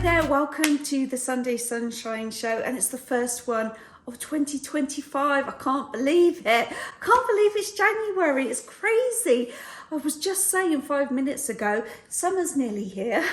there, welcome to the Sunday Sunshine Show, and it's the first one of 2025. I can't believe it. I can't believe it's January. It's crazy. I was just saying 5 minutes ago, summer's nearly here.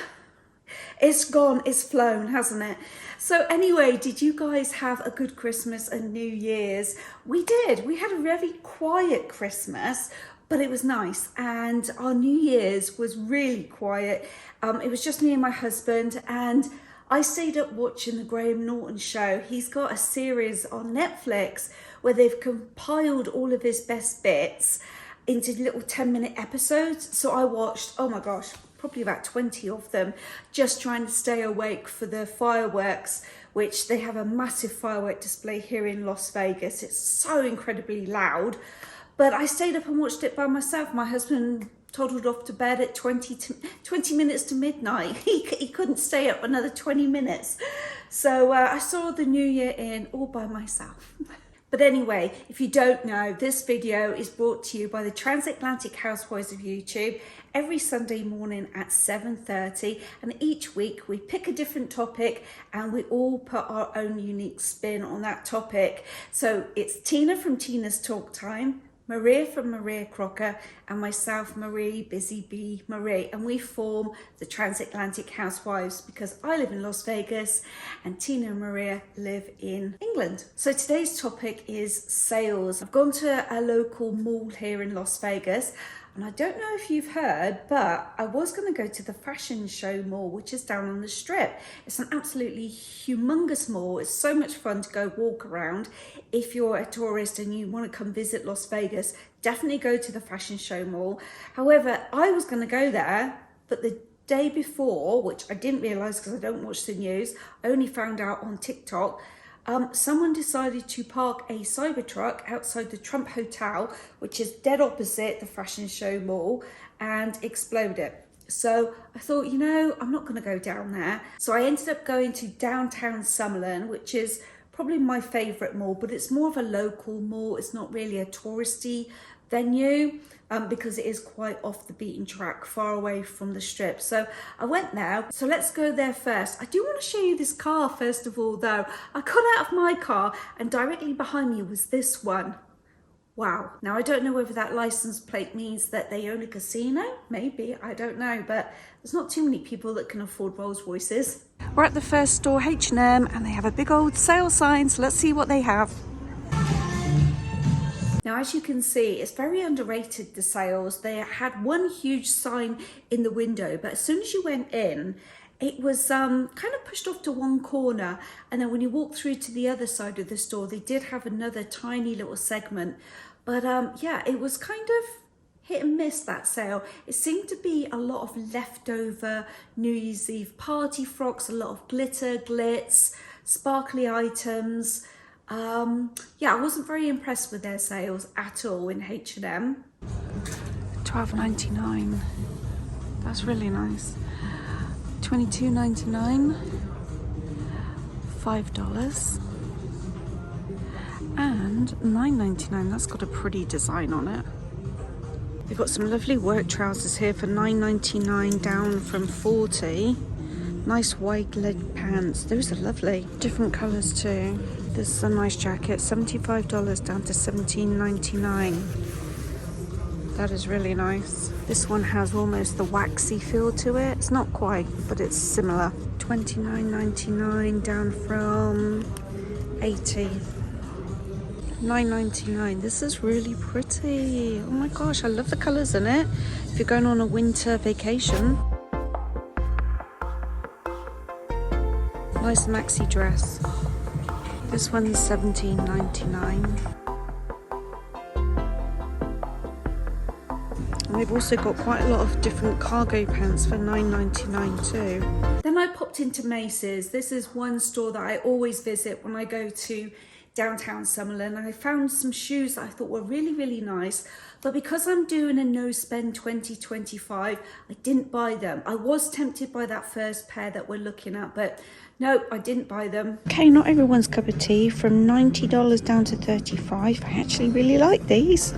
It's gone, it's flown, hasn't it? So anyway, did you guys have a good Christmas and New Year's? We did. We had a very quiet Christmas, but it was nice. And our New Year's was really quiet. It was just me and my husband, and I stayed up watching the Graham Norton show. He's got a series on Netflix where they've compiled all of his best bits into little 10-minute episodes. So I watched, oh my gosh, probably about 20 of them, just trying to stay awake for the fireworks, which they have a massive firework display here in Las Vegas. It's so incredibly loud. But I stayed up and watched it by myself. My husband toddled off to bed at 20 minutes to midnight. He couldn't stay up another 20 minutes. So I saw the New Year in all by myself. But anyway, if you don't know, this video is brought to you by the Transatlantic Housewives of YouTube every Sunday morning at 7:30. And each week we pick a different topic and we all put our own unique spin on that topic. So it's Tina from Tina's Talk Time, Maria from Maria Crocker, and myself, Marie, Busy Bee Marie, and we form the Transatlantic Housewives because I live in Las Vegas and Tina and Maria live in England. So today's topic is sales. I've gone to a local mall here in Las Vegas, and I don't know if you've heard, but I was going to go to the Fashion Show Mall, which is down on the Strip. It's an absolutely humongous mall. It's so much fun to go walk around. If you're a tourist and you want to come visit Las Vegas, definitely go to the Fashion Show Mall. However, I was going to go there, but the day before, which I didn't realise because I don't watch the news, I only found out on TikTok, someone decided to park a Cybertruck outside the Trump Hotel, which is dead opposite the Fashion Show Mall, and explode it. So I thought, you know, I'm not going to go down there. So I ended up going to Downtown Summerlin, which is probably my favourite mall, but it's more of a local mall. It's not really a touristy venue because it is quite off the beaten track, far away from the Strip. So I went there. So let's go there first. I do want to show you this car first of all though. I got out of my car and directly behind me was this one. Wow. Now I don't know whether that license plate means that they own a casino. Maybe, I don't know, but there's not too many people that can afford Rolls Royces. We're at the first store, H&M, and they have a big old sale sign, so let's see what they have. Now, as you can see, it's very underrated, the sales. They had one huge sign in the window, but as soon as you went in, it was kind of pushed off to one corner. And then when you walk through to the other side of the store, they did have another tiny little segment. But yeah, it was kind of hit and miss, that sale. It seemed to be a lot of leftover New Year's Eve party frocks, a lot of glitter, glitz, sparkly items. Yeah, I wasn't very impressed with their sales at all in H&M. $12.99. That's really nice. $22.99. $5. And $9.99. That's got a pretty design on it. They've got some lovely work trousers here for $9.99 down from $40. Nice wide leg pants. Those are lovely. Different colours too. This is a nice jacket. $75 down to $17.99. That is really nice. This one has almost the waxy feel to it. It's not quite, but it's similar. $29.99 down from $80. $9.99. This is really pretty. Oh my gosh, I love the colours in it. If you're going on a winter vacation. Nice maxi dress. This one's $17.99. And they've also got quite a lot of different cargo pants for $9.99 too. Then I popped into Macy's. This is one store that I always visit when I go to Downtown Summerlin, and I found some shoes that I thought were really, really nice. But because I'm doing a no spend 2025, I didn't buy them. I was tempted by that first pair that we're looking at, but no, I didn't buy them. Okay, not everyone's cup of tea. From $90 down to $35. I actually really like these.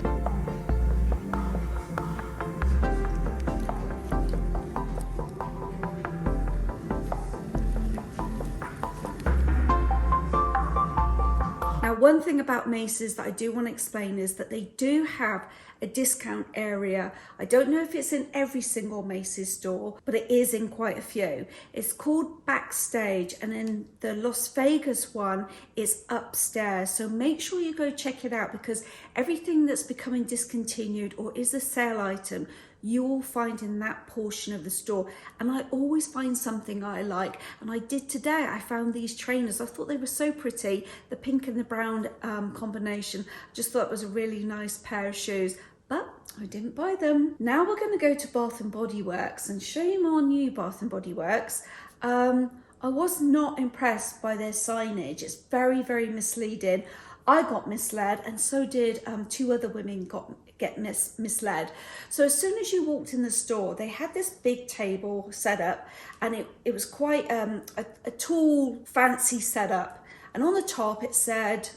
one thing about Macy's that I do want to explain is that they do have a discount area. I don't know if it's in every single Macy's store, but it is in quite a few. It's called Backstage, and in the Las Vegas one is upstairs. So make sure you go check it out, because everything that's becoming discontinued or is a sale item, you will find in that portion of the store. And I always find something I like, and I did today. I found these trainers. I thought they were so pretty, the pink and the brown combination. Just thought it was a really nice pair of shoes, but I didn't buy them. Now we're going to go to Bath and Body Works, and shame on you, Bath and Body Works. I was not impressed by their signage. It's very, very misleading. I got misled, and so did 2 other women get misled. So as soon as you walked in the store, they had this big table set up, and it was quite a tall, fancy setup. And on the top it said,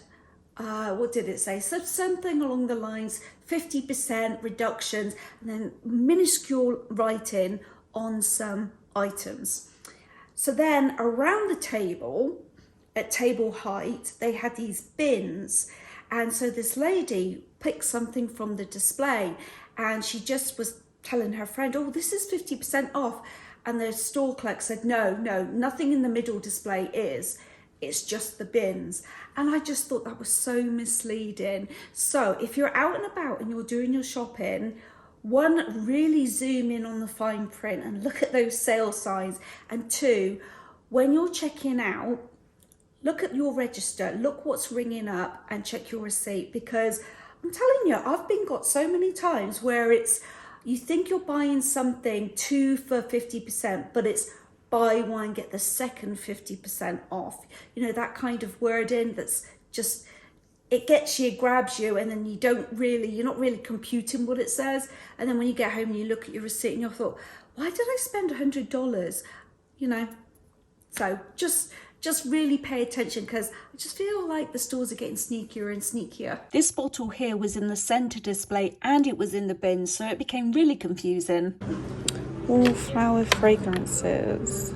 what did it say? So something along the lines, 50% reductions, and then minuscule writing on some items. So then around the table, at table height, they had these bins. And so this lady picked something from the display, and she just was telling her friend, oh, this is 50% off. And the store clerk said, no, nothing in the middle display is. It's just the bins. And I just thought that was so misleading. So if you're out and about and you're doing your shopping, one, really zoom in on the fine print and look at those sale signs. And 2, when you're checking out, look at your register, look what's ringing up, and check your receipt. Because I'm telling you, I've been got so many times where it's, you think you're buying something 2 for 50%, but it's buy one, get the second 50% off. You know, that kind of wording that's just, it gets you, grabs you, and then you're not really computing what it says. And then when you get home and you look at your receipt and you thought, why did I spend $100? You know, so just really pay attention, because I just feel like the stores are getting sneakier and sneakier. This bottle here was in the center display and it was in the bin, so it became really confusing. All flower fragrances.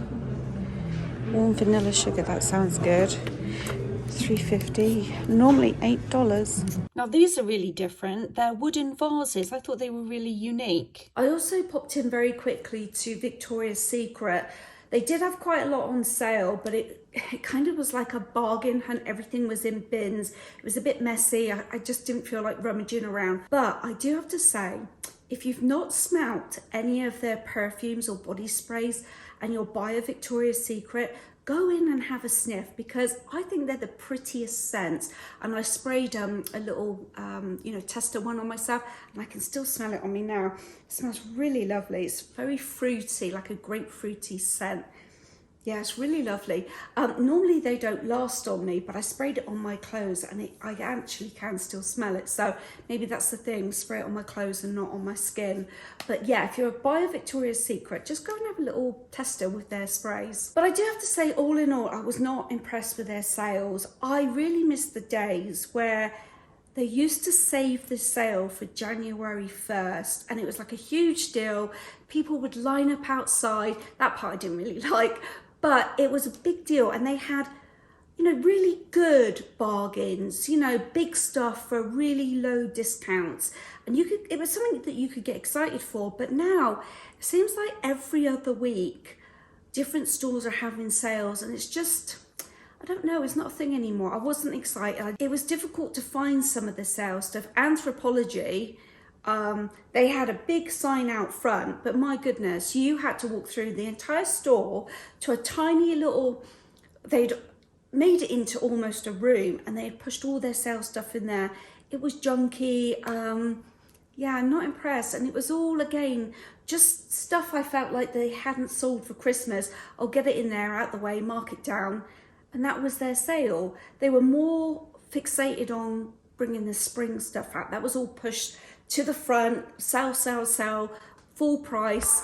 Warm vanilla sugar, that sounds good. $3.50, normally $8. Now these are really different. They're wooden vases. I thought they were really unique. I also popped in very quickly to Victoria's Secret. They did have quite a lot on sale, but it kind of was like a bargain hunt. Everything was in bins. It was a bit messy. I just didn't feel like rummaging around. But I do have to say, if you've not smelt any of their perfumes or body sprays and you'll buy a Victoria's Secret, go in and have a sniff, because I think they're the prettiest scents. And I sprayed a little, tester one on myself, and I can still smell it on me now. It smells really lovely. It's very fruity, like a grapefruity scent. Yeah, it's really lovely. Normally they don't last on me, but I sprayed it on my clothes and I actually can still smell it. So maybe that's the thing, spray it on my clothes and not on my skin. But yeah, if you're a buyer of Victoria's Secret, just go and have a little tester with their sprays. But I do have to say, all in all, I was not impressed with their sales. I really miss the days where they used to save the sale for January 1st, and it was like a huge deal. People would line up outside. That part I didn't really like. But it was a big deal, and they had, really good bargains, big stuff for really low discounts. And it was something that you could get excited for. But now it seems like every other week, different stores are having sales, and it's just, I don't know, it's not a thing anymore. I wasn't excited. It was difficult to find some of the sales stuff. Anthropologie, they had a big sign out front, but my goodness, you had to walk through the entire store to a tiny little, they'd made it into almost a room, and they had pushed all their sales stuff in there. It was junky. Yeah, I'm not impressed. And it was all, again, just stuff I felt like they hadn't sold for Christmas. I'll get it in there, out the way, mark it down. And that was their sale. They were more fixated on bringing the spring stuff out. That was all pushed to the front, sell, full price.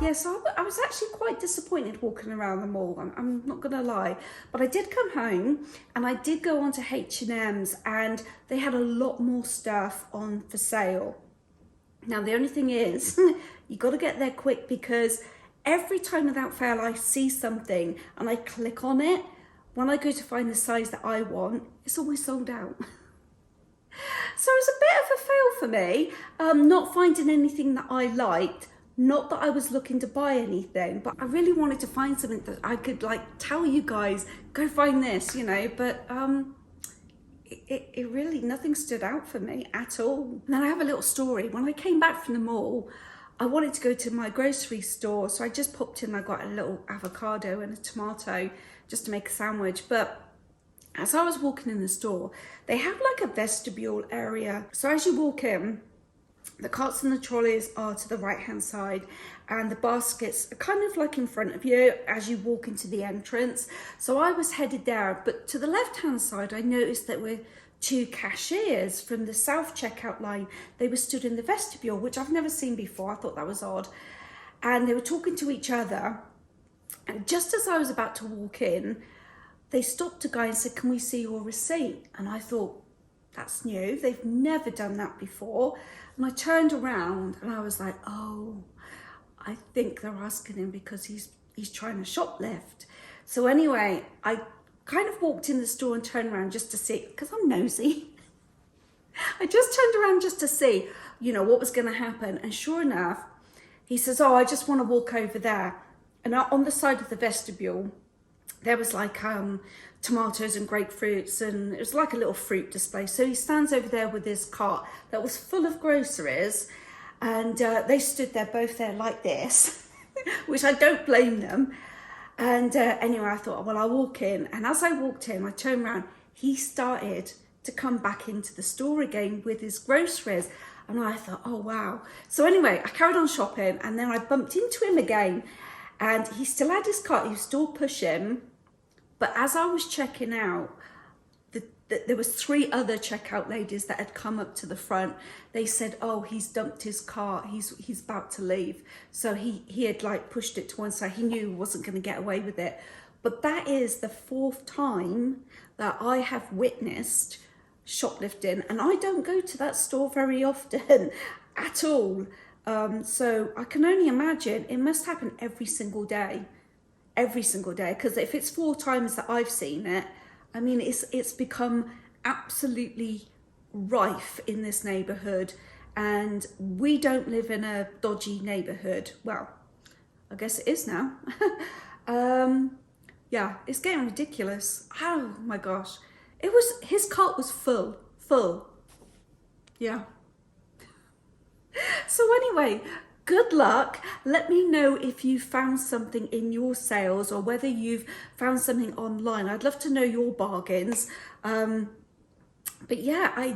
Yeah, so I was actually quite disappointed walking around the mall, I'm not gonna lie. But I did come home and I did go on to H&M's and they had a lot more stuff on for sale. Now, the only thing is, you gotta get there quick because every time without fail I see something and I click on it, when I go to find the size that I want, it's always sold out. So it's a bit of a fail for me, not finding anything that I liked. Not that I was looking to buy anything, but I really wanted to find something that I could like tell you guys, go find this, you know, but it really, nothing stood out for me at all. And then I have a little story. When I came back from the mall, I wanted to go to my grocery store, so I just popped in, I got a little avocado and a tomato just to make a sandwich. But as I was walking in the store, they have like a vestibule area. So as you walk in, the carts and the trolleys are to the right hand side and the baskets are kind of like in front of you as you walk into the entrance. So I was headed there, but to the left hand side I noticed that we're two cashiers from the south checkout line. They were stood in the vestibule, which I've never seen before. I thought that was odd. And they were talking to each other. And just as I was about to walk in, they stopped a guy and said, "Can we see your receipt?" And I thought, that's new. They've never done that before. And I turned around and I was like, oh, I think they're asking him because he's trying to shoplift. So anyway, I kind of walked in the store and turned around just to see, because I'm nosy. I just turned around just to see, you know, what was going to happen. And sure enough, he says, "Oh, I just want to walk over there." And on the side of the vestibule, there was like tomatoes and grapefruits, and it was like a little fruit display. So he stands over there with his cart that was full of groceries, and they stood there, both there like this, which I don't blame them. And anyway, I thought, well, I'll walk in. And as I walked in, I turned around, he started to come back into the store again with his groceries. And I thought, oh, wow. So anyway, I carried on shopping, and then I bumped into him again, and he still had his cart, he was still pushing. But as I was checking out, there was 3 other checkout ladies that had come up to the front. They said, "Oh, he's dumped his cart, he's about to leave." So he had like pushed it to one side. He knew he wasn't going to get away with it. But that is the 4th time that I have witnessed shoplifting, and I don't go to that store very often at all. So I can only imagine it must happen every single day, because if it's 4 times that I've seen it, I mean, it's become absolutely rife in this neighborhood, and we don't live in a dodgy neighborhood. Well, I guess it is now. Yeah, it's getting ridiculous. Oh my gosh. His cart was full. Yeah. So anyway, good luck. Let me know if you found something in your sales or whether you've found something online. I'd love to know your bargains. But yeah, I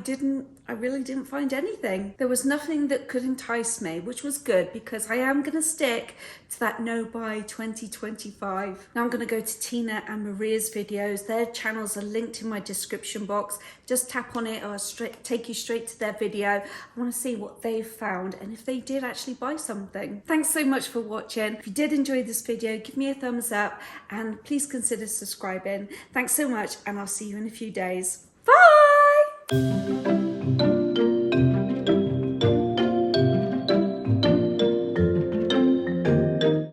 really didn't find anything. There was nothing that could entice me, which was good because I am going to stick to that no buy 2025. Now I'm going to go to Tina and Maria's videos. Their channels are linked in my description box. Just tap on it, or I'll take you straight to their video. I want to see what they've found and if they did actually buy something. Thanks so much for watching. If you did enjoy this video, give me a thumbs up and please consider subscribing. Thanks so much, and I'll see you in a few days. Bye!